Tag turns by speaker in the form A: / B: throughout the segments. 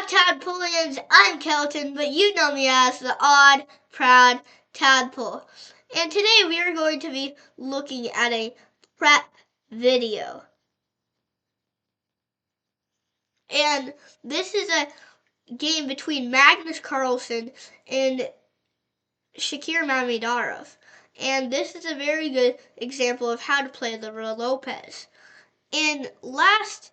A: up, Tadpoleans? I'm Kelton, but you know me as the Odd Proud Tadpole. And today we are going to be looking at a prep video. And this is a game between Magnus Carlsen and Shakir Mamidarov. And this is a very good example of how to play the Ruy Lopez. In last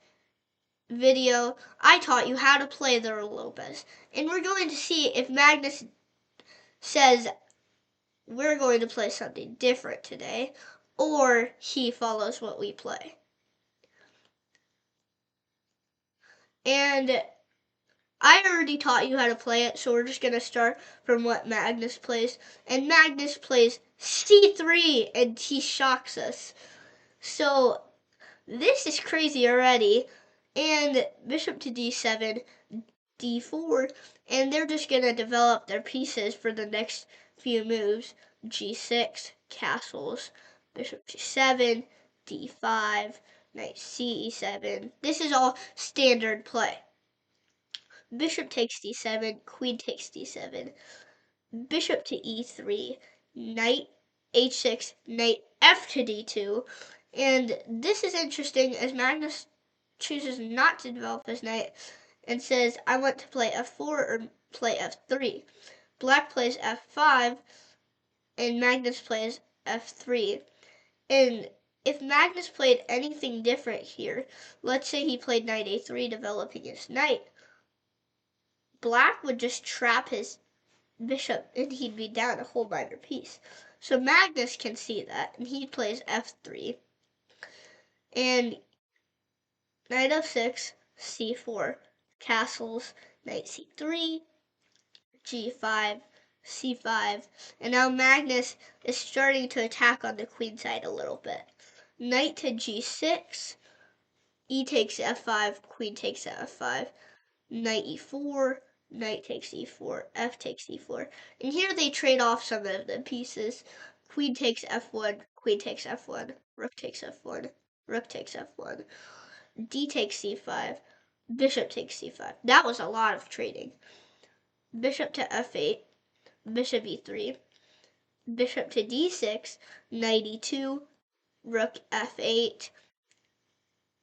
A: video, I taught you how to play the Ruy Lopez. And we're going to see if Magnus says we're going to play something different today, or he follows what we play. And I already taught you how to play it, so we're just going to start from what Magnus plays. And Magnus plays c3, and he shocks us. So this is crazy already. And bishop to d7, d4, and they're just going to develop their pieces for the next few moves. g6, castles, bishop g7, d5, knight c7. This is all standard play. Bishop takes d7, queen takes d7, bishop to e3, knight h6, knight f to d2. And this is interesting as Magnus chooses not to develop his knight and says, I want to play f4 or play f3. Black plays f5 and Magnus plays f3. And if Magnus played anything different here, let's say he played knight a3 developing his knight, Black would just trap his bishop and he'd be down a whole minor piece. So Magnus can see that and he plays f3. And knight f6, c4, castles, knight c3, g5, c5, and now Magnus is starting to attack on the queen side a little bit. Knight to g6, e takes f5, queen takes f5, knight e4, knight takes e4, f takes e4, and here they trade off some of the pieces. Queen takes f1, queen takes f1, rook takes f1, rook takes f1, d takes c5, bishop takes c5. That was a lot of trading. Bishop to f8, bishop e3, bishop to d6, knight e2, rook f8,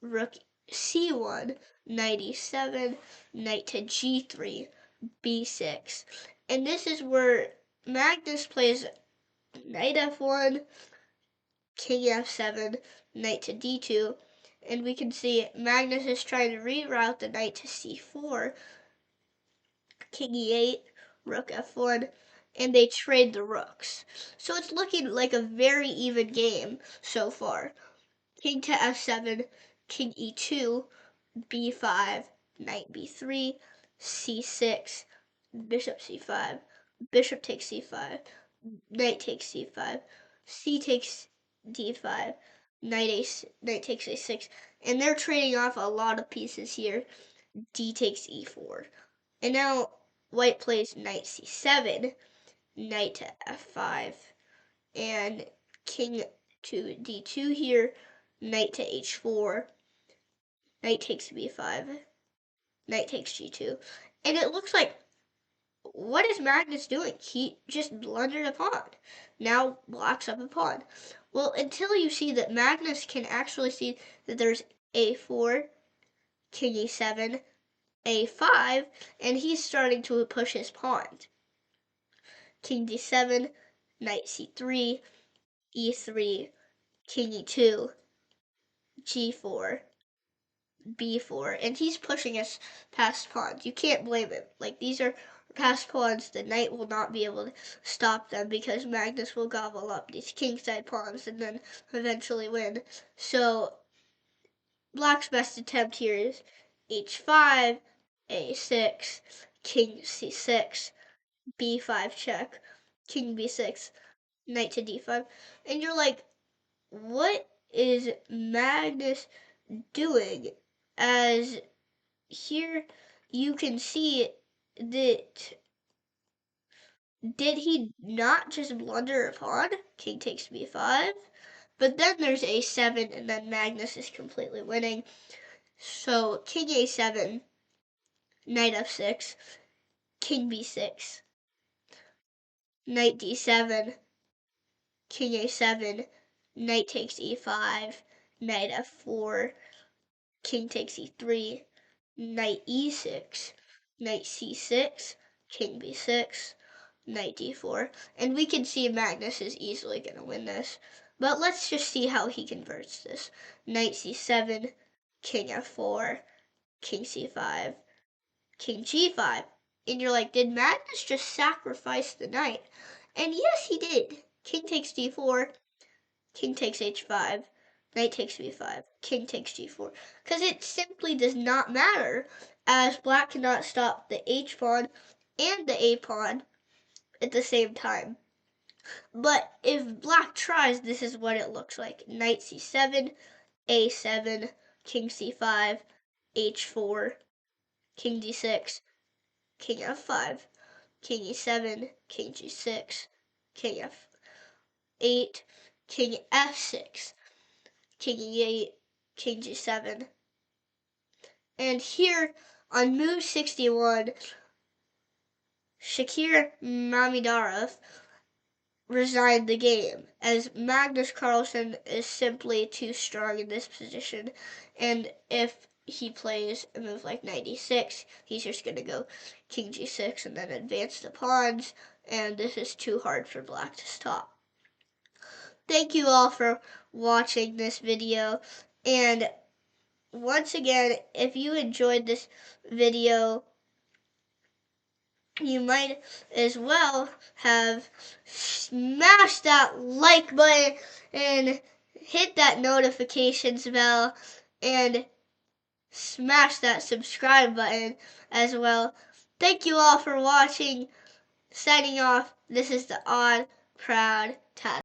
A: rook c1, knight e7, knight to g3, b6. And this is where Magnus plays knight f1, king f7, knight to d2, and we can see Magnus is trying to reroute the knight to c4, king e8, rook f1, and they trade the rooks. So it's looking like a very even game so far. King to f7, king e2, b5, knight b3, c6, bishop c5, bishop takes c5, knight takes c5, c takes d5, knight takes a6, and they're trading off a lot of pieces here. D takes e4. And now white plays knight c7, knight to f5, and king to d2 here, knight to h4, knight takes b5, knight takes g2. And it looks like, what is Magnus doing? He just blundered a pawn. Now blocks up a pawn. Well, until you see that Magnus can actually see that there's a4, king e7, a5, and he's starting to push his pawns. King d7, knight c3, e3, king e2, g4, b4, and he's pushing us past pawns. You can't blame him. Like, these are past pawns. The knight will not be able to stop them because Magnus will gobble up these kingside pawns and then eventually win. So Black's best attempt here is h5, a6, king c6, b5 check, king b6, knight to d5. And you're like, what is Magnus doing? As here you can see that, did he not just blunder a pawn? King takes b5. But then there's a7, and then Magnus is completely winning. So king a7, knight f6, king b6, knight d7, king a7, knight takes e5, knight f4, king takes e3, knight e6, knight c6, king b6, knight d4. And we can see Magnus is easily going to win this. But let's just see how he converts this. Knight c7, king f4, king c5, king g5. And you're like, did Magnus just sacrifice the knight? And yes, he did. King takes d4, king takes h5, knight takes b5, king takes g4. Because it simply does not matter, as black cannot stop the h pawn and the a pawn at the same time. But if black tries, this is what it looks like. Knight c7, a7, king c5, h4, king d6, king f5, king e7, king g6, king f8, king f6, king e8, king g7. And here on move 61, Shakir Mamidarov resigned the game, as Magnus Carlsen is simply too strong in this position. And if he plays a move like knight e6, he's just going to go king g6 and then advance the pawns, and this is too hard for black to stop. Thank you all for watching this video, and once again, if you enjoyed this video, you might as well have smashed that like button and hit that notifications bell and smash that subscribe button as well. Thank you all for watching. Signing off, this is the Odd Proud Tadpole.